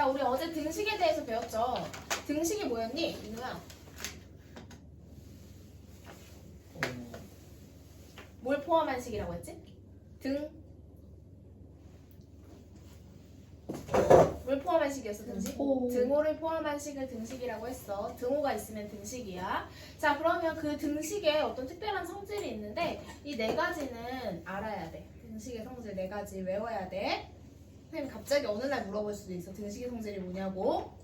자, 우리 어제 등식에 대해서 배웠죠? 등식이 뭐였니? 이누야. 뭘 포함한 식이라고 했지? 뭘 포함한 식이었어, 등식? 등호를 포함한 식을 등식이라고 했어. 등호가 있으면 등식이야. 자, 그러면 그 등식에 어떤 특별한 성질이 있는데 이 네 가지는 알아야 돼. 등식의 성질 네 가지 외워야 돼. 선생님 갑자기 어느 날 물어볼 수도 있어. 등식의 성질이 뭐냐고.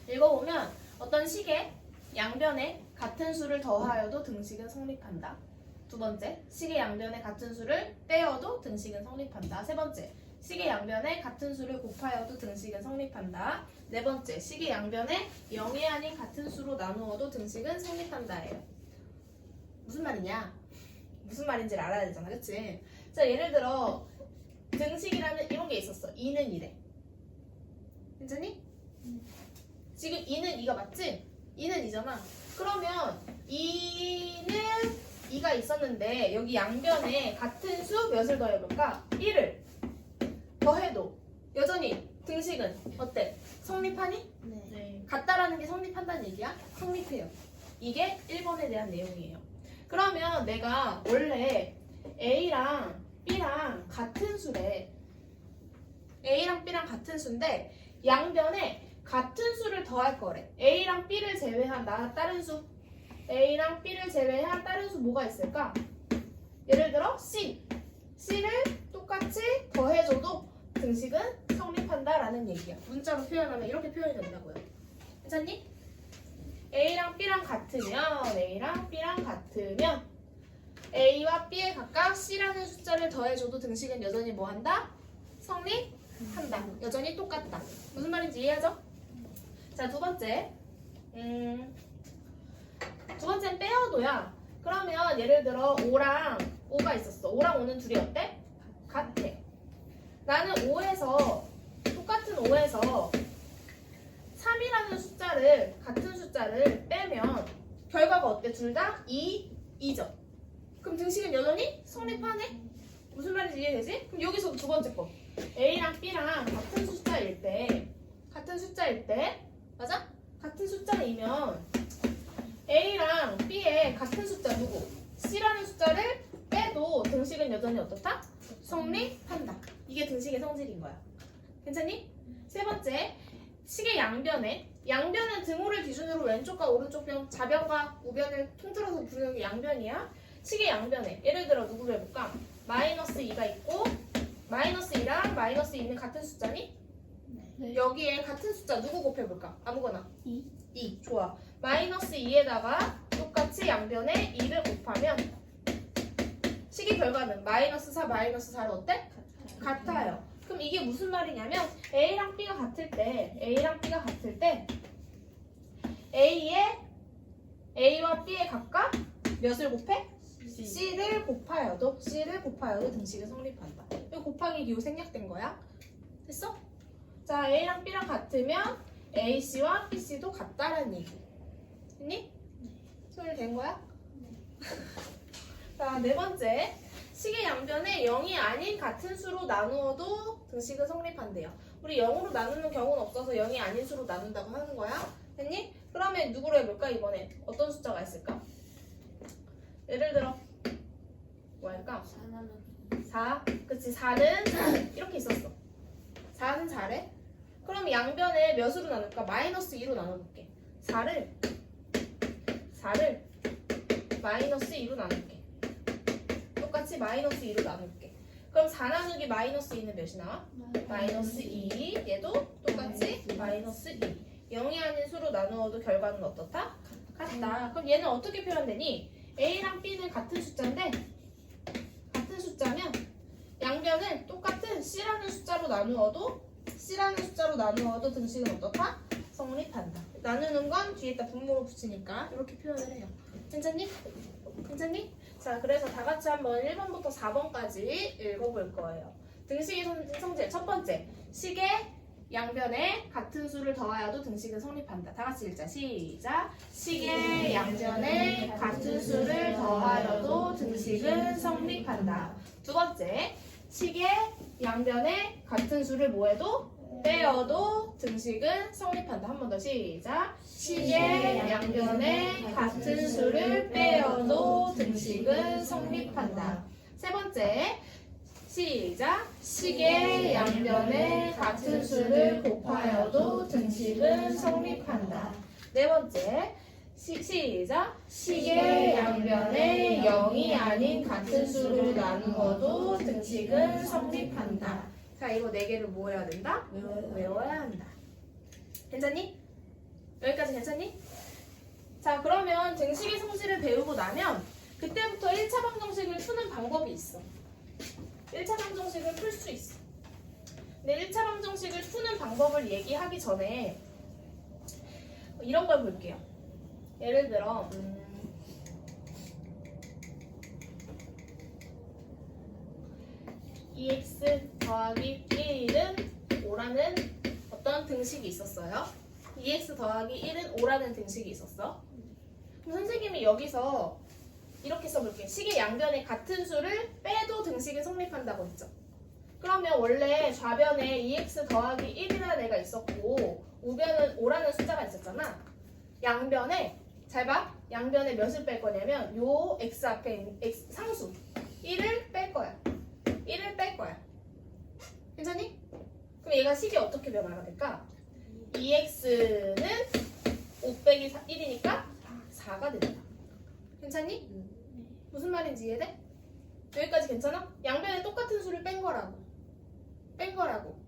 읽어보면 어떤 식의 양변에 같은 수를 더하여도 등식은 성립한다. 두 번째, 식의 양변에 같은 수를 떼어도 등식은 성립한다. 세 번째, 식의 양변에 같은 수를 곱하여도 등식은 성립한다. 네 번째, 식의 양변에 0이 아닌 같은 수로 나누어도 등식은 성립한다예요. 무슨 말이냐? 무슨 말인지를 알아야 되잖아, 그치? 자, 예를 들어 등식이라는 이런 게 있었어. 2는 2래. 괜찮니? 지금 2는 2가 맞지? 2는 2잖아. 그러면 2는 2가 있었는데 여기 양변에 같은 수 몇을 더해볼까? 1을 더해도 여전히 등식은 어때? 성립하니? 네. 같다라는 게 성립한다는 얘기야? 성립해요. 이게 1번에 대한 내용이에요. 그러면 내가 원래 A랑 B랑 같은 수래. A랑 B랑 같은 수인데 양변에 같은 수를 더할 거래. A랑 B를 제외한 다른 수. A랑 B를 제외한 다른 수 뭐가 있을까? 예를 들어 C. C를 똑같이 더해줘도 등식은 성립한다라는 얘기야. 문자로 표현하면 이렇게 표현이 된다고요. 괜찮니? A랑 B랑 같으면 A와 B에 각각 C라는 숫자를 더해줘도 등식은 여전히 뭐한다? 성립한다. 여전히 똑같다. 무슨 말인지 이해하죠? 자, 두 번째. 두 번째는 빼어도야. 그러면 예를 들어 5랑 5가 있었어. 5랑 5는 둘이 어때? 같아. 나는 5에서 똑같은 5에서 3이라는 숫자를 같은 숫자를 빼면 결과가 어때? 둘 다 2, 2죠. 그럼 등식은 여전히 성립하네? 무슨 말인지 이해되지? 그럼 여기서 두 번째 거. A랑 B랑 같은 숫자일 때 맞아? 같은 숫자이면 A랑 B의 같은 숫자 누구? C라는 숫자를 빼도 등식은 여전히 어떻다? 성립한다. 이게 등식의 성질인 거야. 괜찮니? 세 번째, 식의 양변은 등호를 기준으로 왼쪽과 오른쪽 변, 좌변과 우변을 통틀어서 부르는 게 양변이야. 식의 양변에 예를 들어 누구를 해볼까? 마이너스 2가 있고 마이너스 2랑 마이너스 2는 같은 숫자니? 네. 여기에 같은 숫자 누구 곱해볼까? 아무거나 2. 좋아. 마이너스 2에다가 똑같이 양변에 2를 곱하면 식의 결과는 마이너스 4, 마이너스 4는 어때? 같아요. 그럼 이게 무슨 말이냐면 A랑 B가 같을 때 A와 B에 각각 몇을 곱해? C를 곱하여도 등식이 성립한다. 이 곱하기 기호 생략된 거야. 됐어? 자, A랑 B랑 같으면 AC와 BC도 같다는 얘기. 됐니? 소리 된 거야? 자, 네 번째. 식의 양변에 0이 아닌 같은 수로 나누어도 등식은 성립한대요. 우리 0으로 나누는 경우는 없어서 0이 아닌 수로 나눈다고 하는 거야. 됐니? 그러면 누구로 해볼까, 이번에? 어떤 숫자가 있을까? 예를 들어 뭐 할까? 4. 그치, 4는 이렇게 있었어. 4는 4래? 그럼 양변에 몇으로 나눌까? 마이너스 2로 나눠볼게. 4를 마이너스 2로 나눌게. 똑같이 마이너스 2로 나눌게. 그럼 4 나누기 마이너스 2는 몇이 나와? 마이너스 2. 얘도 똑같이 마이너스 2. 0이 아닌 수로 나누어도 결과는 어떻다? 같다. 그럼 얘는 어떻게 표현되니? A랑 B는 같은 숫자인데 같은 숫자면 양변은 똑같은 C라는 숫자로 나누어도 등식은 어떻다? 성립한다. 나누는 건 뒤에다 분모로 붙이니까 이렇게 표현을 해요. 괜찮니? 자, 그래서 다 같이 한번 1번부터 4번까지 읽어볼 거예요. 등식의 성질 첫 번째, 식의 양변에 같은 수를 더하여도 등식은 성립한다. 다 같이 읽자. 시작. 식의 양변에 같은 수를 더하여도 등식은 성립한다. 두 번째, 식의 양변에 같은 수를 뭐해도 빼어도 등식은 성립한다. 한 번 더 시작. 식의 양변에 같은 수를 빼어도 등식은 성립한다. 세 번째 시작. 식의 양변에 같은 수를 곱하여도 등식은 성립한다. 네 번째 시작. 식의 양변에 0이 아닌 같은 수로 나누어도 등식은 성립한다. 자, 이거 네 개를 뭐 해야 된다? 외워야 한다. 괜찮니? 여기까지 괜찮니? 자, 그러면 등식의 성질을 배우고 나면 그때부터 1차 방정식을 푸는 방법이 있어. 1차 방정식을 풀 수 있어. 근데 1차 방정식을 푸는 방법을 얘기하기 전에 이런 걸 볼게요. 예를 들어 EX 더하기 1은 5라는 어떤 등식이 있었어요. EX 더하기 1은 5라는 등식이 있었어. 그럼 선생님이 여기서 이렇게 써볼게요. 식의 양변에 같은 수를 빼도 등식이 성립한다고 했죠. 그러면 원래 좌변에 EX 더하기 1이라는 애가 있었고 우변은 5라는 숫자가 있었잖아. 양변에 잘 봐. 양변에 몇을 뺄 거냐면 요 X 앞에 있는 X 상수 1을 뺄 거야. 1을 뺄 거야. 괜찮니? 그럼 얘가 식이 어떻게 변화가 될까? 2x는 5 빼기 1이니까 4가 된다. 괜찮니? 무슨 말인지 이해돼? 여기까지 괜찮아? 양변에 똑같은 수를 뺀 거라고. 뺀 거라고.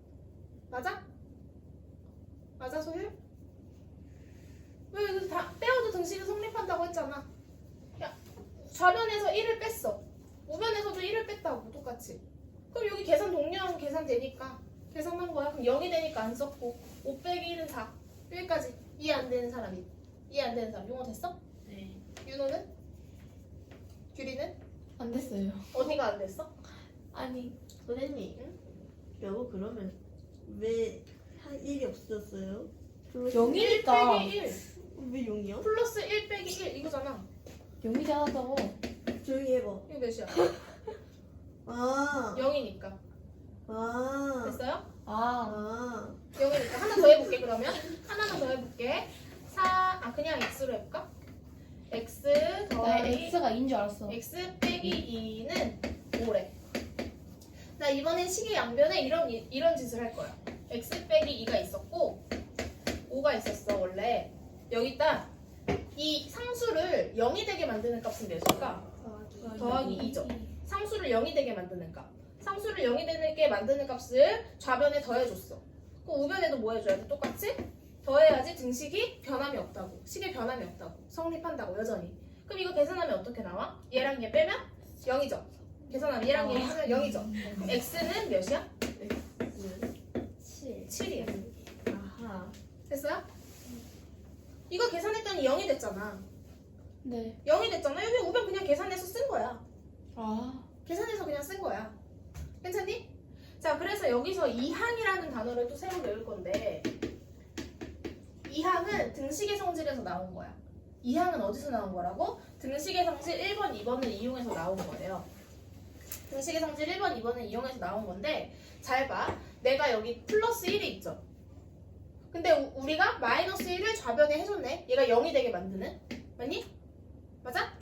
맞아? 맞아, 소율? 왜 이거 다 빼어도 등식이 성립한다고 했잖아. 야, 좌변에서 1을 뺐어. 우변에서도 1을 뺐다고 똑같이. 그럼 여기 계산 동료하면 계산 되니까 계산한 거야. 그럼 0이 되니까 안 썼고 5 빼기 1은 4. 여기까지. 이해 안 되는 사람이. 이해 안 되는 사람. 용어 됐어? 네. 윤호는? 규리는? 안 됐어요. 어디가 안 됐어? 아니, 선생님, 응? 여보 그러면 왜 한 일이 없었어요? 0이니까 1 빼기 1 왜 0이요? 플러스 1 빼기 1 이거잖아. 0이지 않았다고. 조용히 해봐. 이거 몇이야? 아, 0이니까. 아, 됐어요? 아, 아. 0이니까. 하나 더 해볼게 그러면. 하나만 더 해볼게. 그냥 x로 해볼까? x 나 더하기 X가 2인 줄 알았어. x 빼기 2는 5래. 나 이번엔 식의 양변에 이런 짓을 할 거야. x 빼기 2가 있었고 5가 있었어 원래. 여기다 이 상수를 0이 되게 만드는 값은 몇일까? 더하기 2죠. 상수를 0이 되게 만드는 값. 상수를 0이 되게 만드는 값을 좌변에 더해줬어. 그럼 우변에도 뭐 해줘야 돼? 똑같이? 더해야지 등식이 변함이 없다고. 식의 변함이 없다고. 성립한다고 여전히. 그럼 이거 계산하면 어떻게 나와? 얘랑 얘 빼면 0이죠. 계산하면 얘랑 얘 하면 0이죠. x는 몇이야? 7. 7이야. 아하. 됐어요? 이거 계산했더니 0이 됐잖아. 네. 0이 됐잖아. 여기 우변 그냥 계산해서 쓴 거야. 아, 계산해서 그냥 쓴 거야. 괜찮니? 자, 그래서 여기서 이항이라는 단어를 또 새로 배울 건데 이항은 등식의 성질에서 나온 거야. 이항은 어디서 나온 거라고? 등식의 성질 1번, 2번을 이용해서 나온 거예요. 등식의 성질 1번, 2번을 이용해서 나온 건데 잘 봐. 내가 여기 플러스 1이 있죠. 근데 우리가 마이너스 1을 좌변에 해줬네. 얘가 0이 되게 만드는. 맞니? 맞아?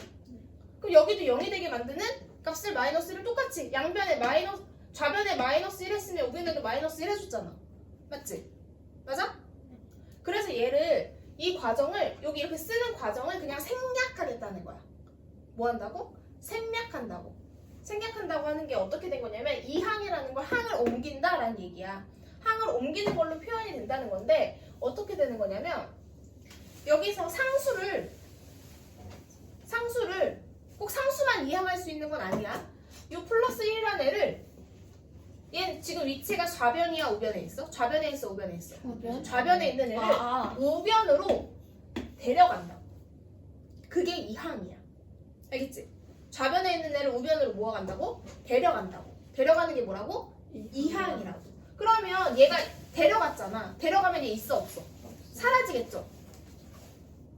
그럼 여기도 0이 되게 만드는 값을 마이너스를 똑같이 양변에 좌변에 마이너스 1 했으면 우변에도 마이너스 1 해줬잖아. 맞지? 맞아? 그래서 얘를 이 과정을 여기 이렇게 쓰는 과정을 그냥 생략하겠다는 거야. 뭐 한다고? 생략한다고. 생략한다고 하는 게 어떻게 된 거냐면 이 항이라는 걸 항을 옮긴다라는 얘기야. 항을 옮기는 걸로 표현이 된다는 건데 어떻게 되는 거냐면 여기서 상수를 꼭 상수만 이항할 수 있는 건 아니야. 이 플러스 1이라는 애를 얘 지금 위치가 좌변이야 우변에 있어? 좌변에 있어 우변에 있어? 우변? 좌변에 있는 애를 아, 우변으로 데려간다. 그게 이항이야. 알겠지? 좌변에 있는 애를 우변으로 모아간다고? 데려간다고. 데려가는 게 뭐라고? 이항이라고. 그러면 얘가 데려갔잖아. 데려가면 얘 있어 없어? 사라지겠죠?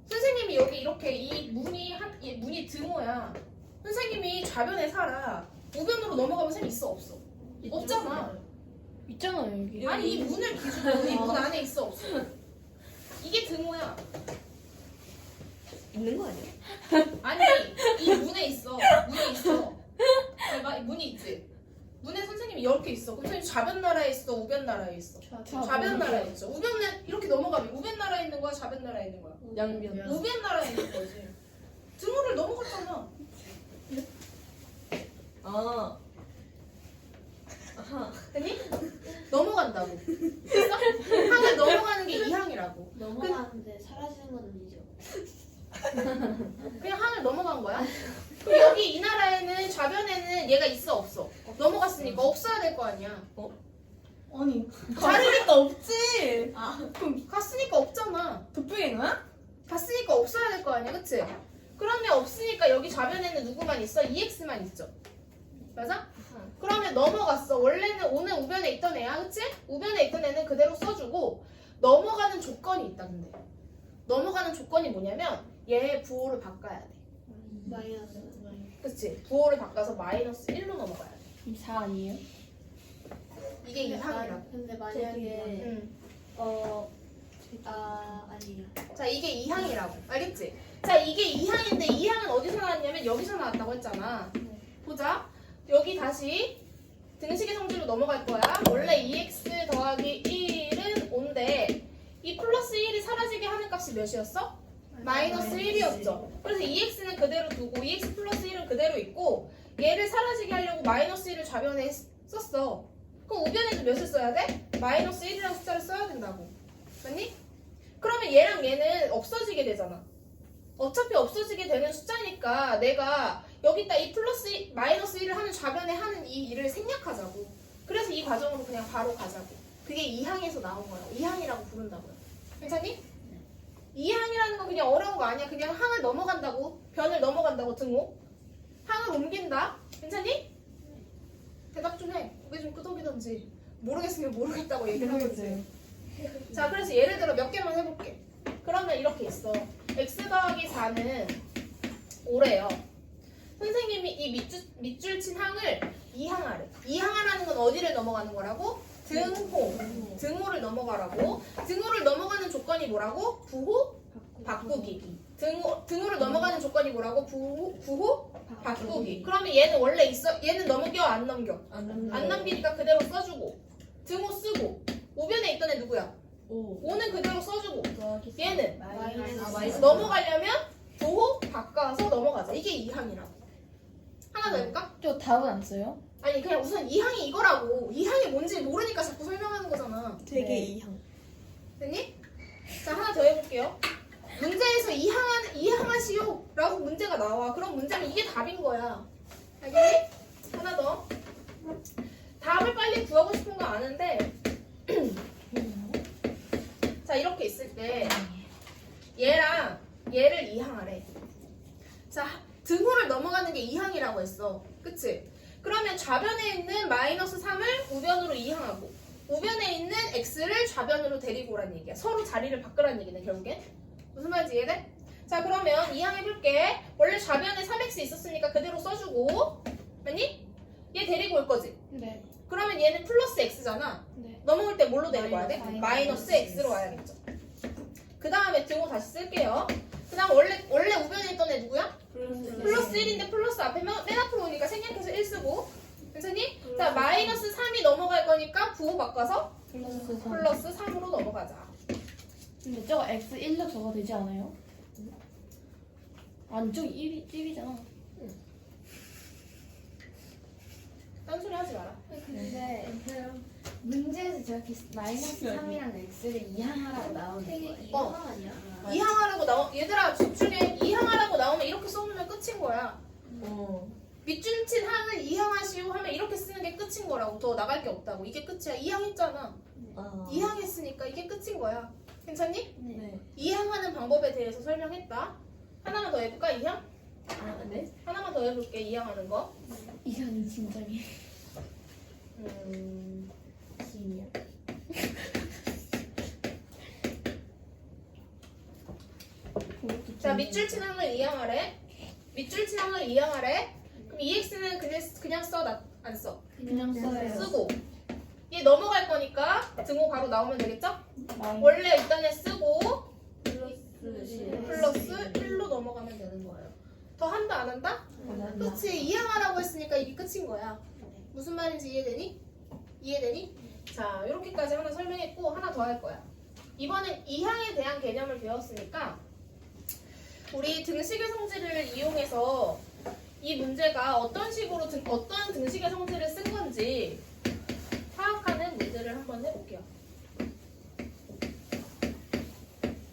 선생님이 여기 이렇게 이 문이 등호야. 선생님이 좌변에 살아. 우변으로 넘어가면 쌤 있어 없어? 없잖아. 있잖아요 여기. 아니 이 문을 기준으로 이 문 안에 있어 없어? 이게 등호야. 있는 거 아니야? 아니 이 문에 있어. 문이 있어. 봐봐 문이 있지. 문에 선생님이 이렇게 있어. 그럼 선생님 좌변 나라에 있어, 우변 나라에 있어? 좌변 나라에 있죠. 우변에 이렇게 넘어가면 우변 나라에 있는 거야, 좌변 나라에 있는 거야? 양변. 우변 나라에 있는 거지. 등호를 넘어갔잖아. 아. 아하. 됐니? 넘어간다고. 됐어? 항을 넘어가는 게 이항이라고. 넘어가는데 사라지는 건 아니죠. 그냥 항을 넘어간 거야. 그럼 여기 이 나라에는 좌변에는 얘가 있어 없어? 넘어갔으니까 없어야 될 거 아니야. 아니 가르니까 없지. 갔으니까 없잖아. 도플인 거야? 갔으니까 없어야 될 거 아니야, 그치? 그러면 없으니까 여기 좌변에는 누구만 있어? EX만 있죠. 맞아? 그러면 넘어갔어. 원래는 오는 우변에 있던 애야, 그치? 우변에 있던 애는 그대로 써주고 넘어가는 조건이 있다, 근데. 넘어가는 조건이 뭐냐면 얘 부호를 바꿔야 돼. 마이너스. 그치? 부호를 바꿔서 마이너스 1로 넘어가야 돼. 4 아니에요? 이게 이항이라고. 근데 만약에 응. 아니에요. 자, 이게 이항이라고. 알겠지? 자, 이게 이항인데 이항은 어디서 나왔냐면 여기서 나왔다고 했잖아. 보자. 여기 다시 등식의 성질로 넘어갈 거야. 원래 2x 더하기 1은 5인데 이 플러스 1이 사라지게 하는 값이 몇이었어? 마이너스 1이었죠. 그래서 2x는 그대로 두고 2x 플러스 1은 그대로 있고 얘를 사라지게 하려고 마이너스 1을 좌변에 썼어. 그럼 우변에도 몇을 써야 돼? 마이너스 1이라는 숫자를 써야 된다고. 맞니? 그러면 얘랑 얘는 없어지게 되잖아. 어차피 없어지게 되는 숫자니까 내가 여기다 이 플러스 마이너스 1을 하는 좌변에 하는 이 일을 생략하자고. 그래서 이 과정으로 그냥 바로 가자고. 그게 이항에서 나온 거야. 이항이라고 부른다고요. 괜찮니? 이항이라는 건 그냥 어려운 거 아니야. 그냥 항을 넘어간다고. 변을 넘어간다고 등호. 항을 옮긴다. 괜찮니? 대답 좀 해. 고개 좀 끄덕이던지. 모르겠으면 모르겠다고 얘기를 하겠지. 자, 그래서 예를 들어 몇 개만 해볼게. 그러면 이렇게 있어. x 더하기 4는 5래요. 선생님이 이 밑줄 친 항을 이항하래. 이항하라는 건 어디를 넘어가는 거라고? 등호. 등호를 넘어가라고. 등호를 넘어가는 조건이 뭐라고? 부호 바꾸기. 등호를 넘어가는 조건이 뭐라고? 부호 바꾸기. 그러면 얘는 원래 있어. 얘는 넘겨 안 넘겨? 안 넘기니까 그대로 써주고. 등호 쓰고. 우변에 있던 애 누구야? 5는 그대로 써주고. 얘는 마이너스. 넘어가려면 부호 바꿔서 넘어가자. 이게 이항이라고. 하나 더 해볼까? 저 답은 안 써요? 아니 그냥 우선 이항이 이거라고. 이항이 뭔지 모르니까 자꾸 설명하는 거잖아. 되게 네. 이항. 됐니? 자, 하나 더 해볼게요. 문제에서 이항하시오 라고 문제가 나와. 그럼 문제는 이게 답인 거야. 알겠니? 하나 더. 답을 빨리 구하고 싶은 거 아는데 자, 이렇게 있을 때 얘랑 얘를 이항하래. 자, 등호를 넘어가는 게 이항이라고 했어. 그치? 그러면 좌변에 있는 마이너스 3을 우변으로 이항하고 우변에 있는 x를 좌변으로 데리고 오란 얘기야. 서로 자리를 바꾸란 얘기네, 결국엔. 무슨 말인지 이해돼? 자, 그러면 이항해볼게. 원래 좌변에 3x 있었으니까 그대로 써주고, 맞니? 얘 데리고 올 거지? 네. 그러면 얘는 플러스 x잖아. 네. 넘어올 때 뭘로 데리고 와야 돼? 마이너스 마이너스 x로 와야겠죠. 그 다음에 등호 다시 쓸게요. 그 다음 원래 우변에 있던 애 누구야? 플러스 1인데 플러스 앞에 맨 앞으로 오니까 생략해서 1 쓰고. 괜찮니? 자, 마이너스 3이 넘어갈 거니까 부호 바꿔서 플러스 3. 플러스 3으로 넘어가자. 근데 저거 x 1로 적어 되지 않아요? 안쪽이 1이잖아. 딴소리 하지 마라. 근데 문제에서 저렇게 마이너스 3이랑 x를 이항하라고 나오는 거예요. 어. 아니야? 이항하라고 얘들아 집중해. 이항하라고 나오면 이렇게 써놓으면 끝인 거야. 밑줄 친 항을 이항하시오 하면 이렇게 쓰는 게 끝인 거라고. 더 나갈 게 없다고. 이게 끝이야. 이항했잖아. 이항했으니까 이게 끝인 거야. 괜찮니? 네. 이항하는 방법에 대해서 설명했다. 하나만 더 해볼까? 이항? 네. 하나만 더 해볼게. 이항하는 거. 이상이 진짜게. 기이야. 자, 밑줄 친 항을 이항하래. 밑줄 친 항을 이항하래. 그럼 EX는 그냥 써? 안 써? 그냥 써요. 쓰고. 얘 여기 넘어갈 거니까 등호 바로 나오면 되겠죠? 마이너스 원래 있던 애 쓰고 플러스 플러스 1로 넘어가면 되는 거예요. 더 한다 안 한다? 그치, 이항하라고 했으니까 이게 끝인 거야. 무슨 말인지 이해되니? 이해되니? 자, 이렇게까지 하나 설명했고 하나 더 할 거야. 이번엔 이항에 대한 개념을 배웠으니까 우리 등식의 성질을 이용해서 이 문제가 어떤 식으로 어떤 등식의 성질을 쓴 건지 파악하는 문제를 한번 해볼게요.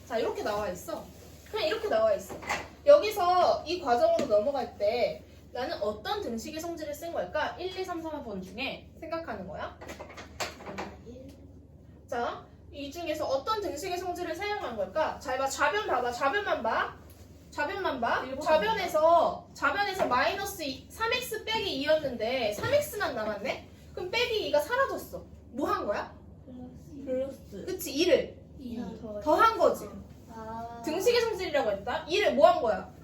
자, 이렇게 나와 있어. 그냥 이렇게 나와 있어. 여기서 이 과정으로 넘어갈 때 나는 어떤 등식의 성질을 쓴 걸까? 1, 2, 3, 4번 중에 생각하는 거야. 자, 이 중에서 어떤 등식의 성질을 사용한 걸까? 잘 봐. 좌변 봐봐. 좌변만 봐. 좌변만 봐. 좌변에서 마이너스 3x 빼기 2였는데 3x만 남았네? 그럼 빼기 2가 사라졌어. 뭐 한 거야? 플러스 그치, 2를 이항 더 한 거지. 아. 등식의 성질이라고 했다? 2를 뭐 한 거야?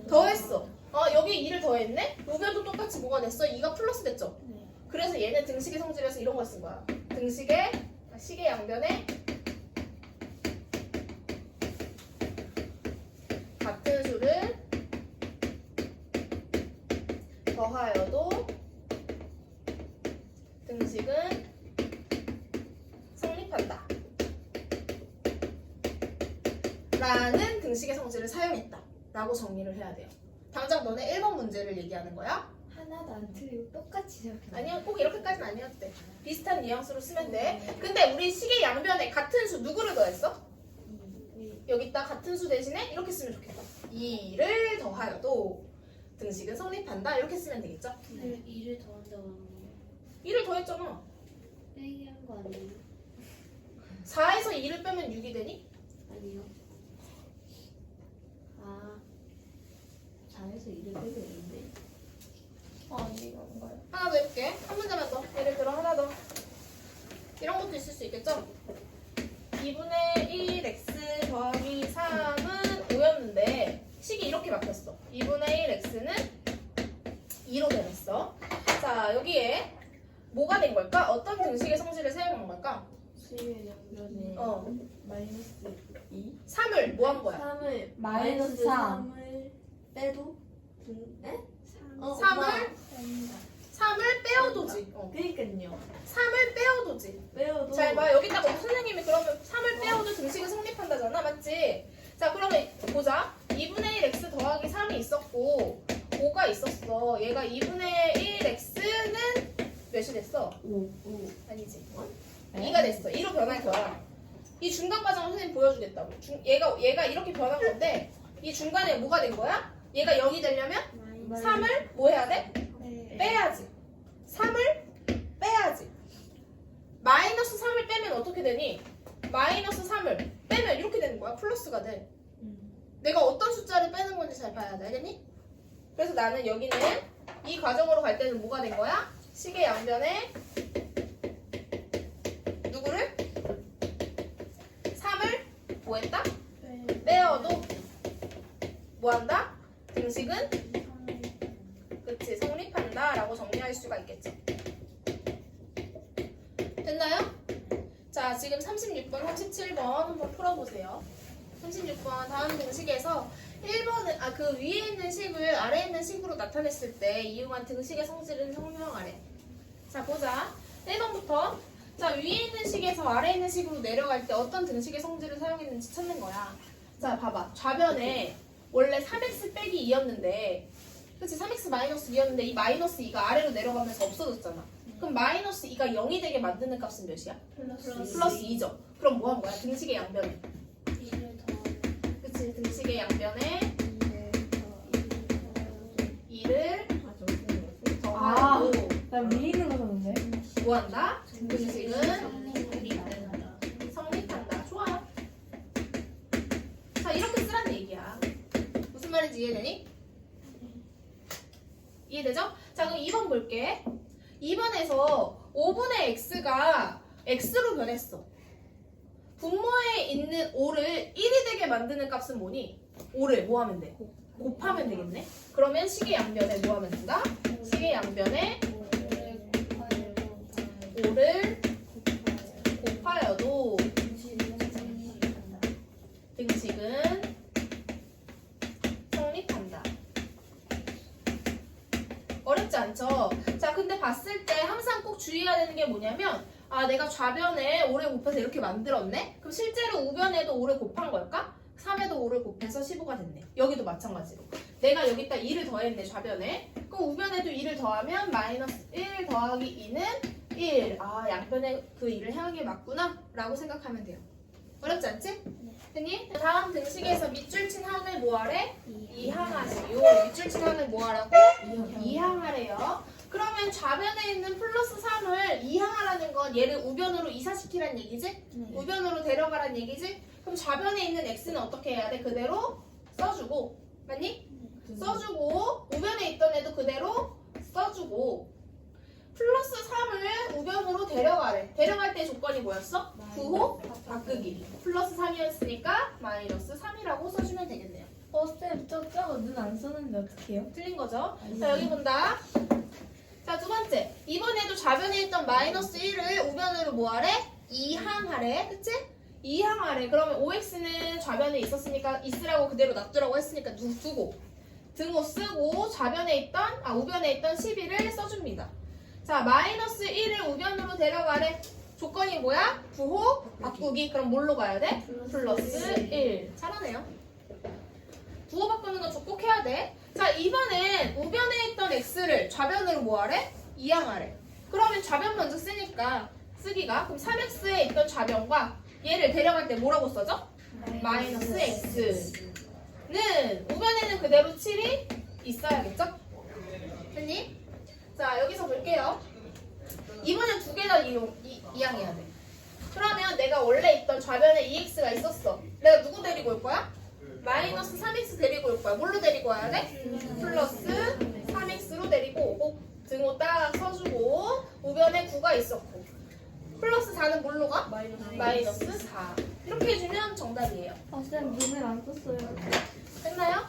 더했어. 여기 2를 더했네? 우변도 똑같이 뭐가 됐어? 2가 플러스 됐죠? 네. 그래서 얘는 등식의 성질에서 이런 걸 쓴 거야. 식의 양변에 같은 수를 더하여도 등식은 성립한다. 라는 등식의 성질을 사용했다. 라고 정리를 해야 돼요. 당장 너네 1번 문제를 얘기하는 거야? 하나도 안 틀리고 똑같이 저렇게. 아니야, 꼭 이렇게까지는 아니어도 돼. 비슷한 뉘앙스로 쓰면 돼. 근데 우리 식의 양변에 같은 수 누구를 더했어? 여기다 같은 수 대신에 이렇게 쓰면 좋겠다. 2를 더하여도 등식은 성립한다. 이렇게 쓰면 되겠죠? 네. 2를 더한다고 하는 거예요? 2를 더했잖아. 빼기 한 거 아니에요? 4에서 2를 빼면 6이 되니? 아니요. 4에서 2를 빼면 2인데. 이건가요? 하나 더 해볼게. 한 문제만 더. 예를 들어 하나 더. 이런 것도 있을 수 있겠죠? 2분의 1x 더하기 3은 5였는데 식이 이렇게 바뀌었어. 2분의 1x는 2로 변했어. 자, 여기에 뭐가 된 걸까? 어떤 등식의 성질을 사용한 걸까? 수의 양변에 마이너스 2? 3을 뭐 한 거야? 3을 마이너스 3. 3을 빼도 에? 3을 3을 빼어도지. 그니까요. 3을 빼어도지. 빼어도 잘 봐. 여기다가 선생님이 그러면 3을 빼어도 등식은 성립한다잖아. 맞지? 자, 그러면 보자. 2분의 1x 더하기 3이 있었고 5가 있었어. 얘가 2분의 1x는 몇이 됐어? 5. 아니지. 네? 2가 됐어. 2로 변할 거야. 이 중간 과정을 선생님 보여주겠다고. 얘가 이렇게 변한 건데 이 중간에 뭐가 된 거야? 얘가 0이 되려면 3을 뭐 해야 돼? 빼야지. 3을 빼야지. 마이너스 3을 빼면 어떻게 되니? 마이너스 3을 빼면 이렇게 되는 거야. 플러스가 돼. 내가 어떤 숫자를 빼는 건지 잘 봐야 돼. 알겠니? 그래서 나는 여기는 이 과정으로 갈 때는 뭐가 된 거야? 식의 양변에 누구를? 3을 뭐 했다? 빼어도 뭐 한다? 등식은 그치, 성립한다 라고 정리할 수가 있겠죠. 됐나요? 자, 지금 36번, 37번 한번 풀어보세요. 36번 다음 등식에서 1번은 그 위에 있는 식을 아래에 있는 식으로 나타냈을 때 이용한 등식의 성질은 설명하래. 자, 보자. 1번부터 자, 위에 있는 식에서 아래에 있는 식으로 내려갈 때 어떤 등식의 성질을 사용했는지 찾는 거야. 자, 봐봐. 좌변에 원래 3x 빼기 2였는데 그치, 3x 마이너스 2였는데 이 마이너스 2가 아래로 내려가면서 없어졌잖아. 그럼 마이너스 2가 0이 되게 만드는 값은 몇이야? 플러스 2죠. 그럼 뭐 한 거야? 등식의 양변에. 그치, 등식의 양변에 2를 더하고 나 위에 있는 거 샀는데. 뭐 한다? 등식은 성립한다. 좋아요. 자, 이렇게 쓰란 얘기야. 무슨 말인지 이해되니? 이해되죠? 자, 그럼 2번 볼게. 2번에서 5분의 x가 x로 변했어. 분모에 있는 5를 1이 되게 만드는 값은 뭐니? 5를 뭐 하면 돼? 곱하면 되겠네? 그러면 식의 양변에 뭐 하면 된다? 식의 양변에 5를 않죠? 자, 근데 봤을 때 항상 꼭 주의해야 되는 게 뭐냐면 아, 내가 좌변에 5를 곱해서 이렇게 만들었네? 그럼 실제로 우변에도 5를 곱한 걸까? 3에도 5를 곱해서 15가 됐네. 여기도 마찬가지로. 내가 여기다 2를 더했네, 좌변에. 그럼 우변에도 2를 더하면 마이너스 1 더하기 2는 1. 아, 양변에 그 2를 향한 게 맞구나? 라고 생각하면 돼요. 어렵지 않지? 됐니? 다음 등식에서 밑줄 친 항을 뭐하래? 이항하시오. 밑줄 친 항을 뭐하라고? 이항하래요. 그러면 좌변에 있는 플러스 3을 이항하라는 건 얘를 우변으로 이사시키란 얘기지? 우변으로 데려가란 얘기지? 그럼 좌변에 있는 x는 어떻게 해야 돼? 그대로 써주고. 맞니? 써주고 우변에 있던 애도 그대로 써주고 플러스 3을 우변으로 데려가래. 데려갈 때 조건이 뭐였어? 부호 바꾸기. 플러스 3이었으니까 마이너스 3이라고 써주면 되겠네요. 쌤, 저거 눈 안 썼는데 어떡해요? 틀린 거죠? 자, 여기 본다. 자, 두 번째. 이번에도 좌변에 있던 마이너스 1을 우변으로 뭐하래? 이항하래. 그치? 이항하래. 그러면 5x는 좌변에 있었으니까 있으라고 그대로 놔두라고 했으니까 두고 등호 쓰고 우변에 있던 12를 써줍니다. 자, 마이너스 1을 우변으로 데려가래. 조건이 뭐야? 부호 바꾸기. 그럼 뭘로 가야 돼? 플러스 1. 잘하네요. 부호 바꾸는 거 꼭 해야 돼. 자, 이번엔 우변에 있던 x를 좌변으로 뭐하래? 이항하래. 그러면 좌변 먼저 쓰니까 쓰기가 그럼 3x에 있던 좌변과 얘를 데려갈 때 뭐라고 써져? 마이너스 x는 우변에는 그대로 7이 있어야겠죠? 됐니? 자, 여기서 볼게요. 이번엔 두 개 다 이항해야 돼. 그러면 내가 원래 있던 좌변에 2x가 있었어. 내가 누구 데리고 올 거야? 마이너스 3x 데리고 올 거야. 뭘로 데리고 와야 돼? 플러스 3x로 데리고 오고 등호 딱 서주고 우변에 9가 있었고 플러스 4는 뭘로 가? 마이너스 4. 이렇게 해주면 정답이에요. 쌤, 눈을 안 썼어요. 됐나요?